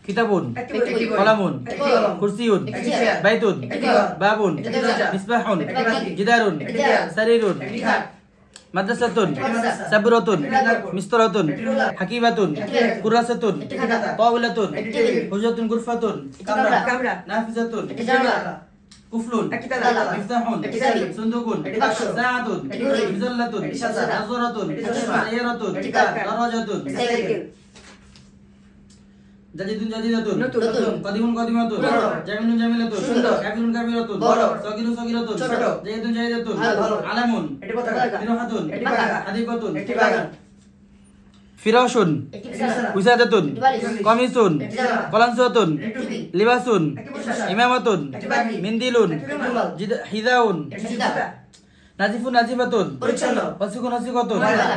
কিতাবুন, একটি বই, কলামুন, একটি কলম, কুরসিয়ুন, একটি চেয়ার, বাইতুন, একটি ঘর, বাবুন, একটি দরজা, মিসবাহুন, একটি বাতি, জিদারুন, একটি দেয়াল, সারিরুন, একটি খাট, মাদ্রাসাতুন, একটি মাদ্রাসা, সাবরাতুন, একটি কাপড়, মিস্তরাতুন, একটি রুলার, হাকিবাতুন, একটি ব্যাগ, কুরাসাতুন, একটি খাতা, তাওলাতুন, একটি টেবিল, হুজরাতুন গুরফাতুন, কামরা, নাফিজাতুন, একটি জানালা, কুফলুন, একটি তালা, মিফতাহুন, একটি চাবি, সুন্দুকুন, একটি বাক্স, সাআতুন, একটি ঘড়ি, মিজাল্লাতুন, একটি সাজ্জাদা, নাযরাতুন, একটি চশমা, সাইয়ারাতুন, একটি কাপ, দারাজাতুন, একটি সাইকেল, জাদিদুন জাদিদাতুন, নতুন, কাদিমুন কাদিমাতুন, পুরনো, জামিলুন জামিলাতুন, সুন্দর, কাবিলুন কাবিরাতুন, বড়, সগিরুন সগিরাতুন, ছোট, জাইদুন জাইদাতুন, ভালো, আলামুন, একটি পতাকা, দিরহাতুন, একটি পাখা, হাদিবাতুন, একটি বাগান, ফিরাশুন, একটি বিছানা, উসাদাতুন, একটি বালিশ, কমিসুন, একটি জামা, কলানসুতুন, একটি টুপি, লিবাসুন, একটি পোশাক, ইমামাতুন, একটি বাটি, মিন্দিলুন, একটি রুমাল, হিদাউন, একটি জুতা, নাজিফুন নাজিফাতুন, পরিচ্ছন্ন, ওয়াসিকুন ওয়াসিকাতুন, ময়লা,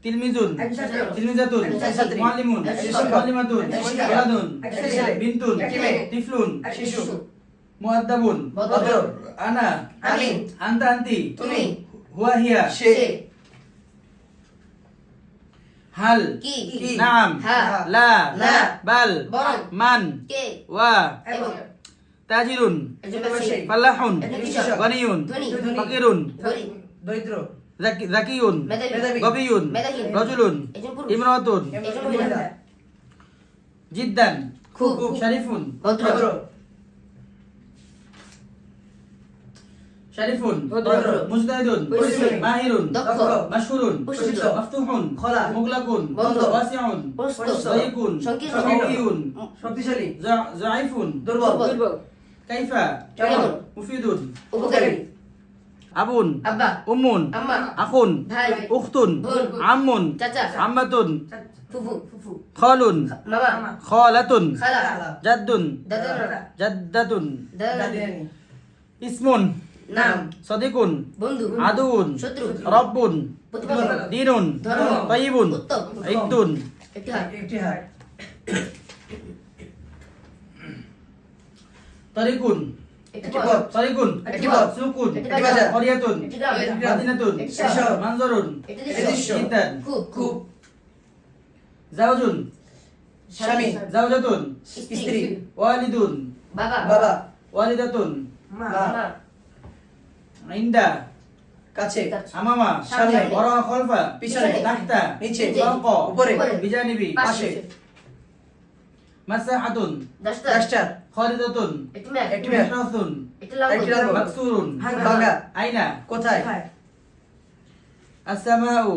তিলমিজুন, একটি ছাত্র, তিলমিজাতুন, একটি ছাত্রী, মুআল্লিমুন, একটি শিক্ষক, মুআল্লিমাতুন, একটি শিক্ষিকা, ওয়ালাদুন, একটি ছেলে, বিনতুন, একটি মেয়ে, তিফলুন, একটি শিশু, মুআদ্দাবুন, ভদ্র, আনা, আমি, আনতা আনতি, তুমি, হুয়া হিয়া, সে, হাল, কি, নাম, হ্যাঁ, লা, না, বাল, বরং, মান, কে, ওয়া, এবং, তাজিরুন, একজন ব্যবসায়ী, ফাল্লাহুন, একজন কৃষক, গনিয়ুন, ধনী, ফকিরুন, গরিব, দরিদ্র, যাকিয়ুন, মেধাবী, গবিয়ুন, মেধাহীন, রজুলুন, একজন পুরুষ, ইমরাতুন, একজন মহিলা, জিদ্দান, খুব, শারিফুন, ভদ্র, শারিফুন, ভদ্র, মুজতাহিদুন, পরিশ্রমী, মাহিরুন, দক্ষ, মাশহুরুন, প্রসিদ্ধ, মাফতুহুন, খোলা, মুগলাকুন, বন্ধ, ওয়াসিউন, প্রশস্ত, দায়িকুন, সংকীর্ণ, কাউয়ুন, শক্তিশালী, যায়িফুন, দুর্বল, কাইফা, কেমন, মুফিদুন, উপকারী, আবুন, আব্বা, উম্মুন, আম্মা, আখুন, ভাই, উখতুন, বোন, আম্মুন, চাচা, আম্মাতুন, ফুফু, খালুন, মামা, খালাতুন, খালা, জাদ্দুন, দাদা, জাদ্দাতুন, দাদা, দাদিয়ানি, ইসমুন, নাম, সাদিকুন, বন্ধু, আদুন, শত্রু, রব্বুন, প্রতিপালক, দিনুন, ধর্ম, তাইয়িবুন, উত্তম, ইদ্দুন, একটি হাত, একটি হাট, তারিকুন, একটি একটি পথ, পথ, তারিকুন, একটি পথ, সুকুন, একটি বাজার, করিয়াতুন, একটি গ্রাম, মাদিনাতুন, একটি শহর, মানজারুন, একটি একটি দৃশ্য, দৃশ্য, জিদ্দান, খুব, খুব, জাওজুন, স্বামী, জাওজাতুন, স্ত্রী, ওয়ালিদুন, বাবা, বাবা, ওয়ালিদাতুন, মা, মা, ইনদা, কাছে, আমামা, সামনে, ওয়ারা খলফা, পিছনে, তাহতা, নিচে, ফাওকা, উপরে, বিজানিবি, পাশে, মাসাহাতুন, ডাস্টার, ডাস্টার, খালিদাতুন, একটি ম্যাপ, একটি ম্যাপ, মিহরাতুন, একটি লাম্প, একটি লাম্প, মাকসুরুন, ভাঙা, আইনা, কোথায়, আসসামাউ,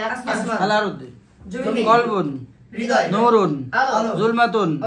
আসমান, আল আরদ, জমি, কলবুন, হৃদয়, নূরুন, আলো, জুলমাতুন,